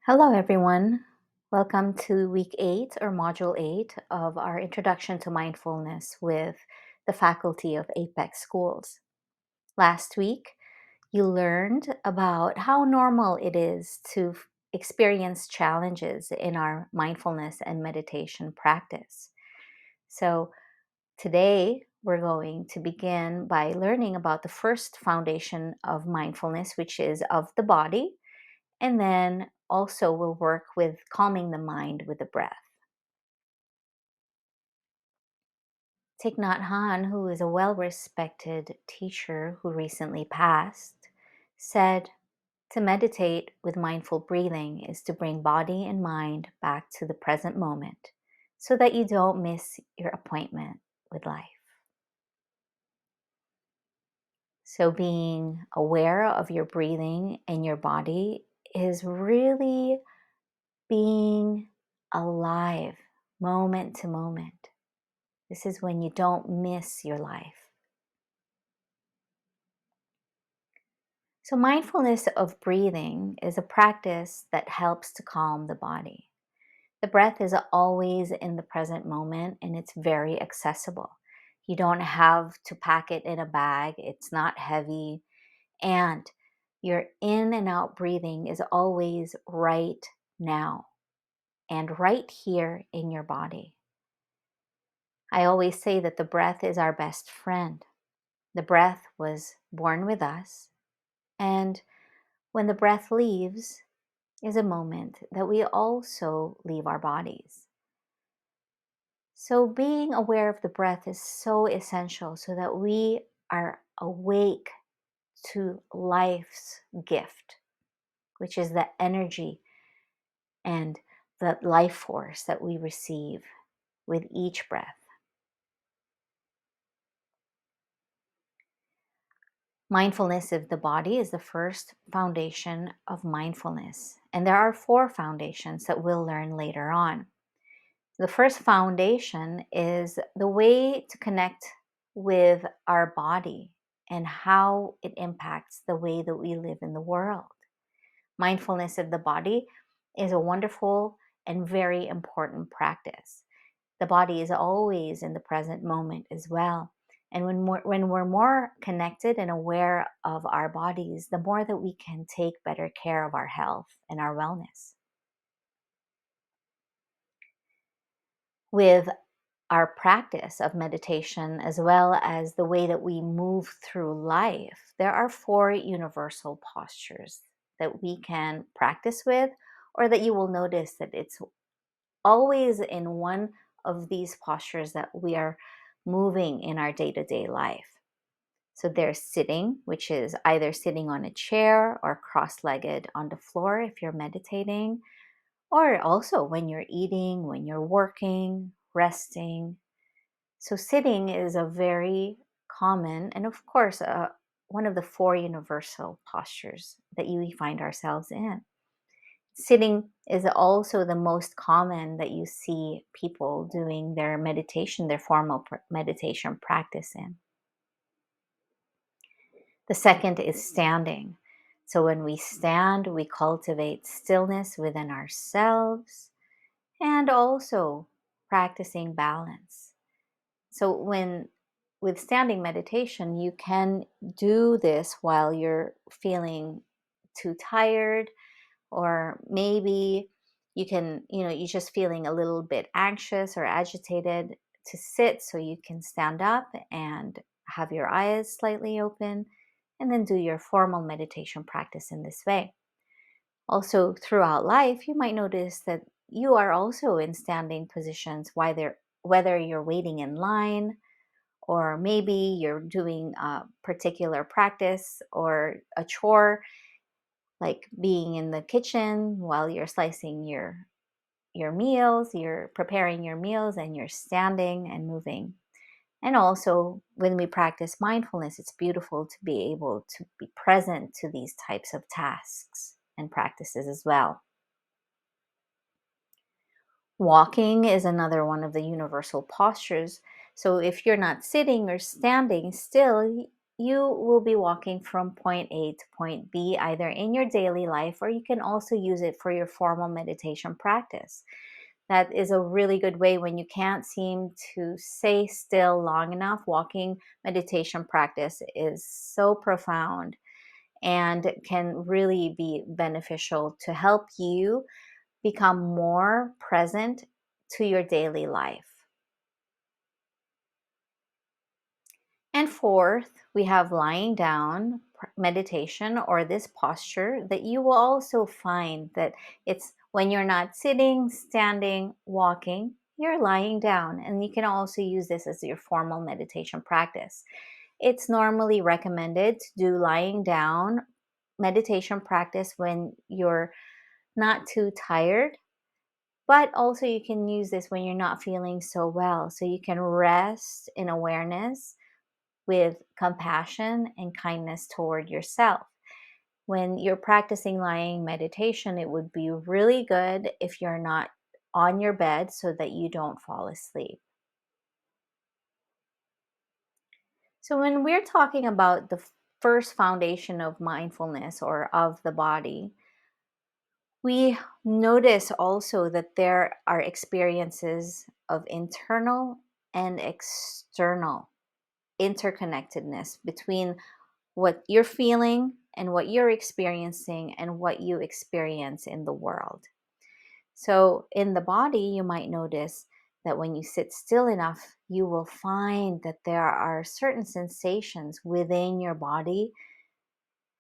Hello, everyone. Welcome to week 8 or module 8 of our Introduction to Mindfulness with the faculty of Apex Schools. Last week, you learned about how normal it is to experience challenges in our mindfulness and meditation practice. So, today, we're going to begin by learning about the first foundation of mindfulness, which is of the body. And then also we'll work with calming the mind with the breath. Thich Nhat Hanh, who is a well-respected teacher who recently passed, said to meditate with mindful breathing is to bring body and mind back to the present moment so that you don't miss your appointment with life. So being aware of your breathing and your body is really being alive moment to moment. This is when you don't miss your life. So, mindfulness of breathing is a practice that helps to calm the body. The breath is always in the present moment and it's very accessible. You don't have to pack it in a bag, it's not heavy, and your in and out breathing is always right now and right here in your body. I always say that the breath is our best friend. The breath was born with us, and when the breath leaves is a moment that we also leave our bodies. So, being aware of the breath is so essential so that we are awake to life's gift, which is the energy and the life force that we receive with each breath. Mindfulness of the body is the first foundation of mindfulness. And there are 4 foundations that we'll learn later on. The first foundation is the way to connect with our body and how it impacts the way that we live in the world. Mindfulness of the body is a wonderful and very important practice. The body is always in the present moment as well. And when we're more connected and aware of our bodies, the more that we can take better care of our health and our wellness. With our practice of meditation, as well as the way that we move through life, there are 4 universal postures that we can practice with, or that you will notice that it's always in one of these postures that we are moving in our day-to-day life. So there's sitting, which is either sitting on a chair or cross-legged on the floor if you're meditating, or also when you're eating, when you're working, resting. So sitting is a very common and of course one of the 4 universal postures that we find ourselves in. Sitting is also the most common that you see people doing their meditation, their formal meditation practice in. The second is standing. So when we stand, we cultivate stillness within ourselves and also practicing balance. So when with standing meditation, you can do this while you're feeling too tired, or maybe you're just feeling a little bit anxious or agitated to sit, so you can stand up and have your eyes slightly open and then do your formal meditation practice in this way. Also, throughout life, you might notice that you are also in standing positions, whether you're waiting in line, or maybe you're doing a particular practice or a chore, like being in the kitchen while you're slicing your meals, you're preparing your meals and you're standing and moving. And also, when we practice mindfulness, it's beautiful to be able to be present to these types of tasks and practices as well. Walking is another one of the universal postures. So if you're not sitting or standing still, you will be walking from point A to point B, either in your daily life, or you can also use it for your formal meditation practice. That is a really good way when you can't seem to stay still long enough. Walking meditation practice is so profound and can really be beneficial to help you become more present to your daily life. And fourth, we have lying down meditation, or this posture that you will also find that it's when you're not sitting, standing, walking, you're lying down. And you can also use this as your formal meditation practice. It's normally recommended to do lying down meditation practice when you're not too tired, but also you can use this when you're not feeling so well. So you can rest in awareness with compassion and kindness toward yourself. When you're practicing lying meditation, it would be really good if you're not on your bed so that you don't fall asleep. So, when we're talking about the first foundation of mindfulness or of the body, we notice also that there are experiences of internal and external interconnectedness between what you're feeling and what you're experiencing and what you experience in the world. So, in the body, you might notice that when you sit still enough, you will find that there are certain sensations within your body,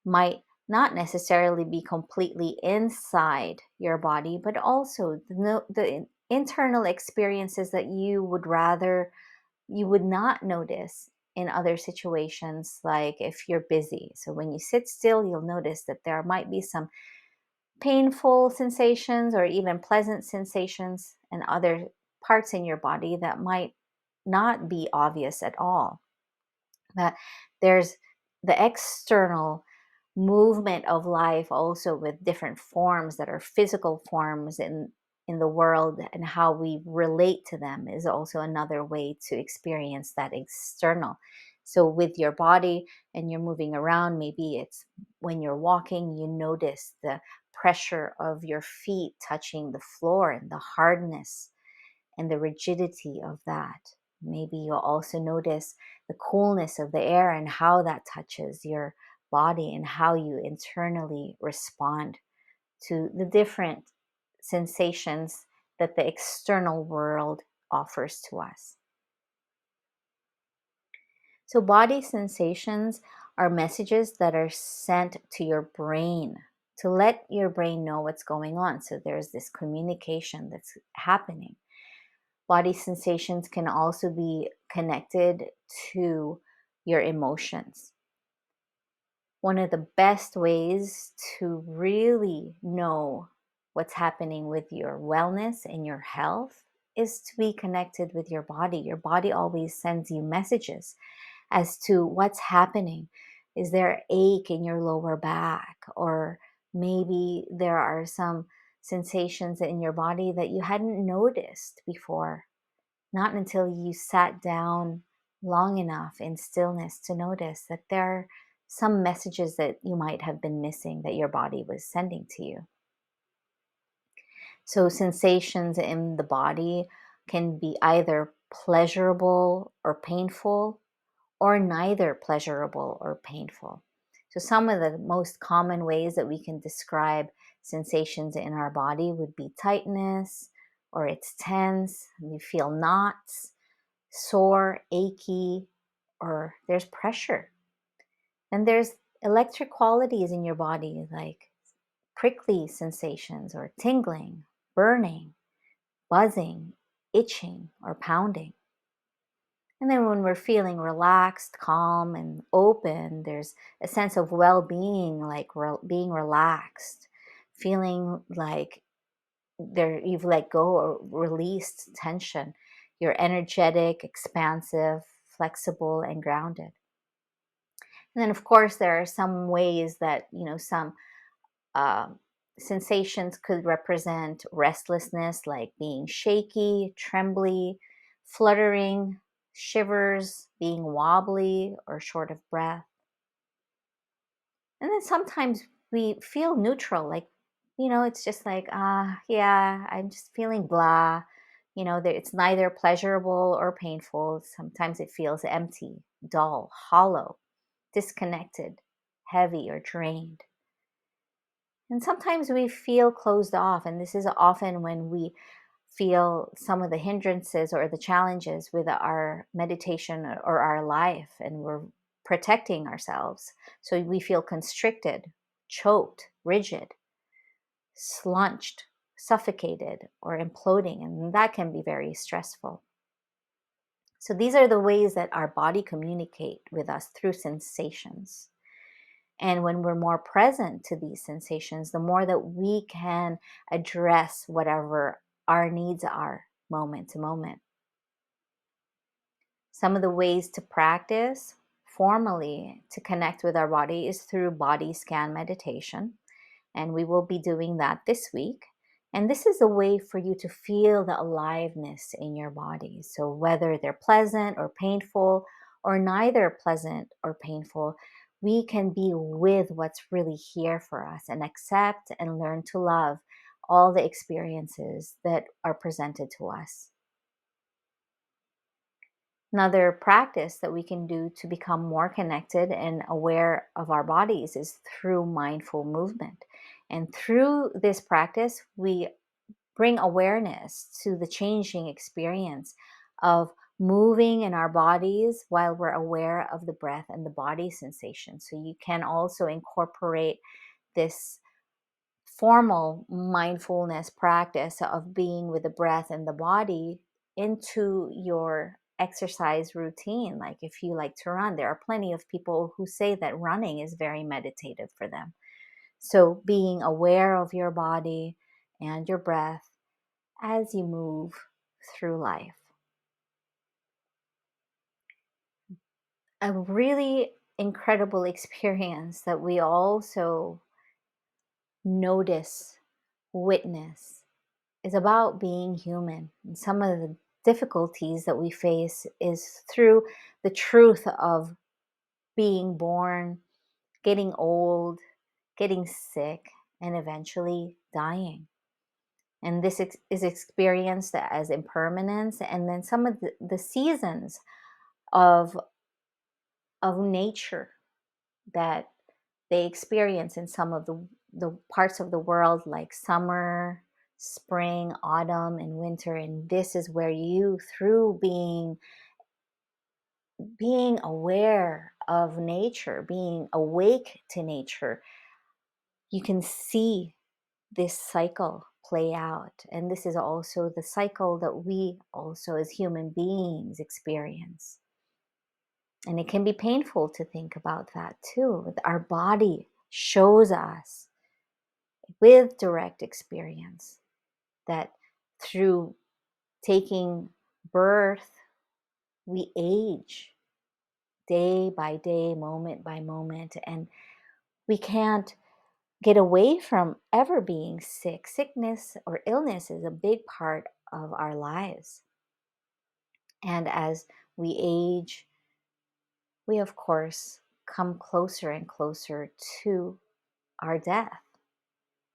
might not necessarily be completely inside your body, but also the internal experiences that you would not notice in other situations, like if you're busy. So when you sit still, you'll notice that there might be some painful sensations or even pleasant sensations and other parts in your body that might not be obvious at all. That there's the external movement of life also with different forms that are physical forms in the world, and how we relate to them is also another way to experience that external. So with your body and you're moving around, maybe it's when you're walking, you notice the pressure of your feet touching the floor and the hardness and the rigidity of that. Maybe you'll also notice the coolness of the air and how that touches your body and how you internally respond to the different sensations that the external world offers to us. So, body sensations are messages that are sent to your brain to let your brain know what's going on. So, there's this communication that's happening. Body sensations can also be connected to your emotions. One of the best ways to really know what's happening with your wellness and your health is to be connected with your body. Your body always sends you messages as to what's happening. Is there ache in your lower back? Or maybe there are some sensations in your body that you hadn't noticed before, not until you sat down long enough in stillness to notice that there are some messages that you might have been missing that your body was sending to you. So, sensations in the body can be either pleasurable or painful, or neither pleasurable or painful. So, some of the most common ways that we can describe sensations in our body would be tightness, or it's tense, you feel knots, sore, achy, or there's pressure. And there's electric qualities in your body, like prickly sensations or tingling, burning, buzzing, itching, or pounding. And then when we're feeling relaxed, calm, and open, there's a sense of well being, like being relaxed, feeling like you've let go or released tension. You're energetic, expansive, flexible, and grounded. And then, of course, there are some ways that, some um, sensations could represent restlessness, like being shaky, trembly, fluttering, shivers, being wobbly or short of breath. And then sometimes we feel neutral, like, it's just like, yeah, I'm just feeling blah. It's neither pleasurable or painful. Sometimes it feels empty, dull, hollow, disconnected, heavy, or drained. And sometimes we feel closed off, and this is often when we feel some of the hindrances or the challenges with our meditation or our life, and we're protecting ourselves. So we feel constricted, choked, rigid, slunched, suffocated, or imploding, and that can be very stressful. So these are the ways that our body communicate with us through sensations. And when we're more present to these sensations, the more that we can address whatever our needs are moment to moment. Some of the ways to practice formally to connect with our body is through body scan meditation. And we will be doing that this week. And this is a way for you to feel the aliveness in your body. So, whether they're pleasant or painful, or neither pleasant or painful, we can be with what's really here for us and accept and learn to love all the experiences that are presented to us. Another practice that we can do to become more connected and aware of our bodies is through mindful movement. And through this practice, we bring awareness to the changing experience of moving in our bodies while we're aware of the breath and the body sensation. So you can also incorporate this formal mindfulness practice of being with the breath and the body into your exercise routine. Like if you like to run, there are plenty of people who say that running is very meditative for them. So being aware of your body and your breath as you move through life. A really incredible experience that we also notice, witness, is about being human. And some of the difficulties that we face is through the truth of being born, getting old, getting sick, and eventually dying. And this is experienced as impermanence. And then some of the seasons of, of nature that they experience in some of the parts of the world, like summer, spring, autumn, and winter. And this is where you, through being aware of nature, being awake to nature, you can see this cycle play out. And this is also the cycle that we also as human beings experience. And it can be painful to think about that too. Our body shows us with direct experience that through taking birth, we age day by day, moment by moment, and we can't get away from ever being sick. Sickness or illness is a big part of our lives. And as we age, we of course come closer and closer to our death.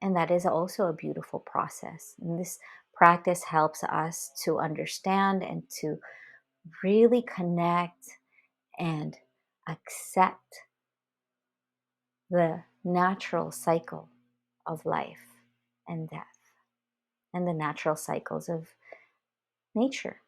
And that is also a beautiful process. And this practice helps us to understand and to really connect and accept the natural cycle of life and death and the natural cycles of nature.